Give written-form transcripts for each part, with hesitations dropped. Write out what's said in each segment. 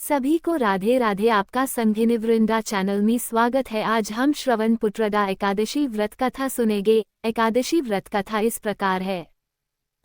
सभी को राधे राधे। आपका संघिनिवृंदा चैनल में स्वागत है। आज हम श्रवण पुत्रदा एकादशी व्रत कथा सुनेंगे। एकादशी व्रत कथा इस प्रकार है।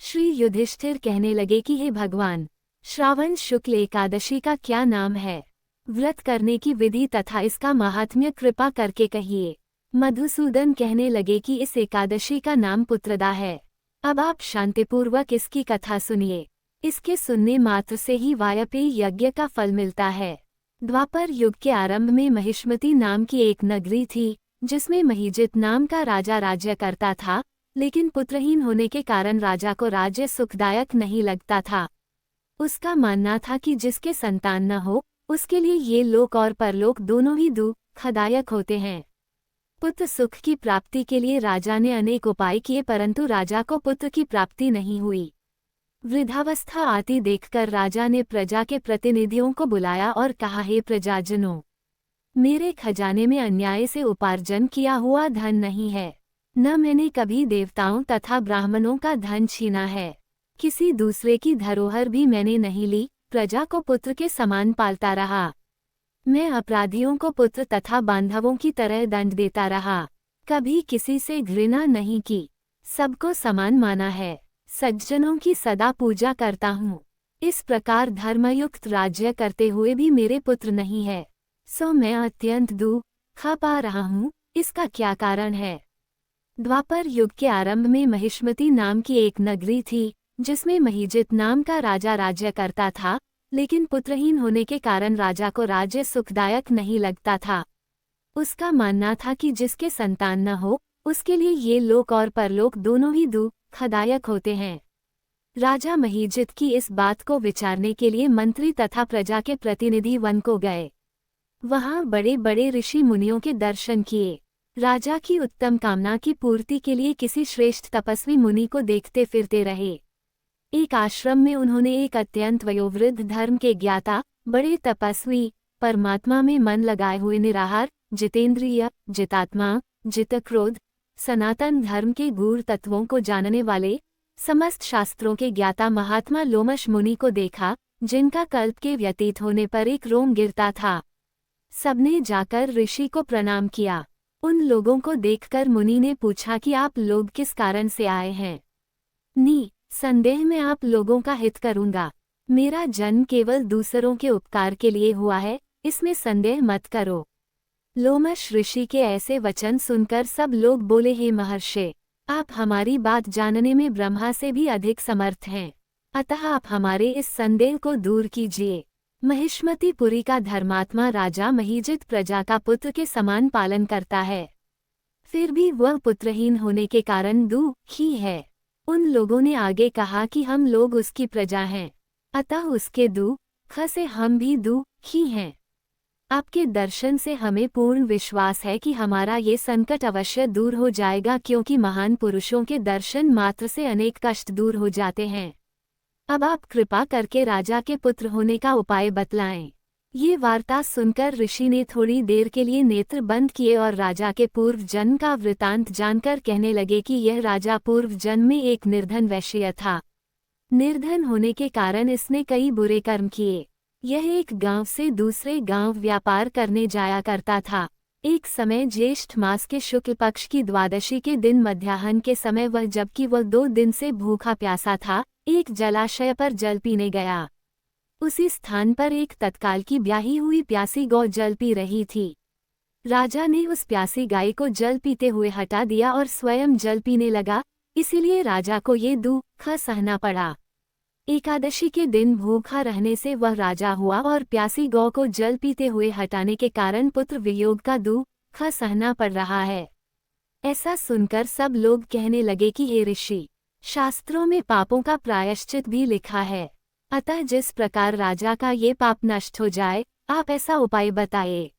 श्री युधिष्ठिर कहने लगे कि हे भगवान, श्रावण शुक्ल एकादशी का क्या नाम है? व्रत करने की विधि तथा इसका महात्म्य कृपा करके कहिए। मधुसूदन कहने लगे कि इस एकादशी का नाम पुत्रदा है। अब आप शांतिपूर्वक इसकी कथा सुनिए। इसके सुनने मात्र से ही वायपेय यज्ञ का फल मिलता है। द्वापर युग के आरंभ में महिष्मती नाम की एक नगरी थी, जिसमें महिजित नाम का राजा राज्य करता था, लेकिन पुत्रहीन होने के कारण राजा को राज्य सुखदायक नहीं लगता था। उसका मानना था कि जिसके संतान न हो, उसके लिए ये लोक और परलोक दोनों ही दुखदायक होते हैं। पुत्र सुख की प्राप्ति के लिए राजा ने अनेक उपाय किए, परंतु राजा को पुत्र की प्राप्ति नहीं हुई। वृद्धावस्था आती देखकर राजा ने प्रजा के प्रतिनिधियों को बुलाया और कहा, हे प्रजाजनों, मेरे खजाने में अन्याय से उपार्जन किया हुआ धन नहीं है। न मैंने कभी देवताओं तथा ब्राह्मणों का धन छीना है। किसी दूसरे की धरोहर भी मैंने नहीं ली। प्रजा को पुत्र के समान पालता रहा। मैं अपराधियों को पुत्र तथा बांधवों की तरह दंड देता रहा। कभी किसी से घृणा नहीं की। सबको समान माना है। सज्जनों की सदा पूजा करता हूँ। इस प्रकार धर्मयुक्त राज्य करते हुए भी मेरे पुत्र नहीं है, सो मैं अत्यंत दुख पा रहा हूँ। इसका क्या कारण है? द्वापर युग के आरंभ में महिष्मती नाम की एक नगरी थी, जिसमें महिजित नाम का राजा राज्य करता था, लेकिन पुत्रहीन होने के कारण राजा को राज्य सुखदायक नहीं लगता था। उसका मानना था कि जिसके संतान न हो, उसके लिए ये लोक और परलोक दोनों ही दुखदायक होते हैं। राजा महिजित की इस बात को विचारने के लिए मंत्री तथा प्रजा के प्रतिनिधि वन को गए। वहां बड़े बड़े ऋषि मुनियों के दर्शन किए। राजा की उत्तम कामना की पूर्ति के लिए किसी श्रेष्ठ तपस्वी मुनि को देखते फिरते रहे। एक आश्रम में उन्होंने एक अत्यंत वयोवृद्ध धर्म के ज्ञाता, बड़े तपस्वी, परमात्मा में मन लगाए हुए निराहार, जितेंद्रिय, जितात्मा, जितक्रोध, सनातन धर्म के गूढ़ तत्वों को जानने वाले, समस्त शास्त्रों के ज्ञाता महात्मा लोमश मुनि को देखा, जिनका कल्प के व्यतीत होने पर एक रोम गिरता था। सबने जाकर ऋषि को प्रणाम किया। उन लोगों को देखकर मुनि ने पूछा कि आप लोग किस कारण से आए हैं? संदेह में आप लोगों का हित करूंगा। मेरा जन्म केवल दूसरों के उपकार के लिए हुआ है, इसमें संदेह मत करो। लोमश ऋषि के ऐसे वचन सुनकर सब लोग बोले, हे महर्षि, आप हमारी बात जानने में ब्रह्मा से भी अधिक समर्थ हैं, अतः आप हमारे इस संदेह को दूर कीजिए। महिष्मतीपुरी का धर्मात्मा राजा महिजित प्रजा का पुत्र के समान पालन करता है, फिर भी वह पुत्रहीन होने के कारण दुखी है। उन लोगों ने आगे कहा कि हम लोग उसकी प्रजा हैं, अतः उसके दुख से हम भी दुखी हैं। आपके दर्शन से हमें पूर्ण विश्वास है कि हमारा ये संकट अवश्य दूर हो जाएगा, क्योंकि महान पुरुषों के दर्शन मात्र से अनेक कष्ट दूर हो जाते हैं। अब आप कृपा करके राजा के पुत्र होने का उपाय बतलाएं। ये वार्ता सुनकर ऋषि ने थोड़ी देर के लिए नेत्र बंद किए और राजा के पूर्व जन्म का वृतांत जानकर कहने लगे कि यह राजा पूर्व जन्म में एक निर्धन वैश्य था। निर्धन होने के कारण इसने कई बुरे कर्म किए। यह एक गांव से दूसरे गांव व्यापार करने जाया करता था। एक समय ज्येष्ठ मास के शुक्ल पक्ष की द्वादशी के दिन मध्याह्न के समय वह, जबकि वह 2 दिन से भूखा प्यासा था, एक जलाशय पर जल पीने गया। उसी स्थान पर एक तत्काल की ब्याही हुई प्यासी गौ जल पी रही थी। राजा ने उस प्यासी गाय को जल पीते हुए हटा दिया और स्वयं जल पीने लगा, इसीलिए राजा को ये दुख सहना पड़ा। एकादशी के दिन भूखा रहने से वह राजा हुआ और प्यासी गौ को जल पीते हुए हटाने के कारण पुत्र वियोग का दुख सहना पड़ रहा है। ऐसा सुनकर सब लोग कहने लगे कि हे ऋषि, शास्त्रों में पापों का प्रायश्चित भी लिखा है, अतः जिस प्रकार राजा का ये पाप नष्ट हो जाए, आप ऐसा उपाय बताइए।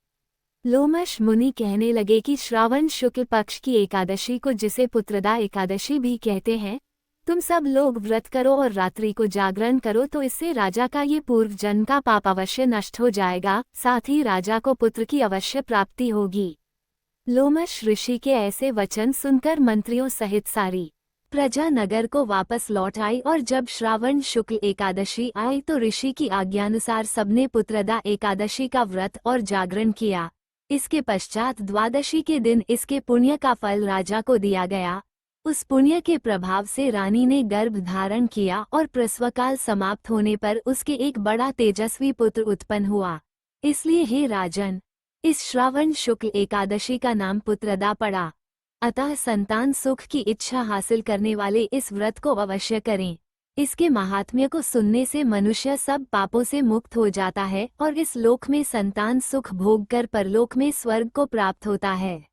लोमश मुनि कहने लगे कि श्रावण शुक्ल पक्ष की एकादशी को, जिसे पुत्रदा एकादशी भी कहते हैं, तुम सब लोग व्रत करो और रात्रि को जागरण करो, तो इससे राजा का ये पूर्व जन्म का पाप अवश्य नष्ट हो जाएगा, साथ ही राजा को पुत्र की अवश्य प्राप्ति होगी। लोमश ऋषि के ऐसे वचन सुनकर मंत्रियों सहित सारी प्रजा नगर को वापस लौट आई और जब श्रावण शुक्ल एकादशी आई तो ऋषि की आज्ञानुसार सबने पुत्रदा एकादशी का व्रत और जागरण किया। इसके पश्चात द्वादशी के दिन इसके पुण्य का फल राजा को दिया गया। उस पुण्य के प्रभाव से रानी ने गर्भ धारण किया और प्रसवकाल समाप्त होने पर उसके एक बड़ा तेजस्वी पुत्र उत्पन्न हुआ। इसलिए हे राजन, इस श्रावण शुक्ल एकादशी का नाम पुत्रदा पड़ा। अतः संतान सुख की इच्छा हासिल करने वाले इस व्रत को अवश्य करें। इसके महात्म्य को सुनने से मनुष्य सब पापों से मुक्त हो जाता है और इस लोक में संतान सुख भोग कर परलोक में स्वर्ग को प्राप्त होता है।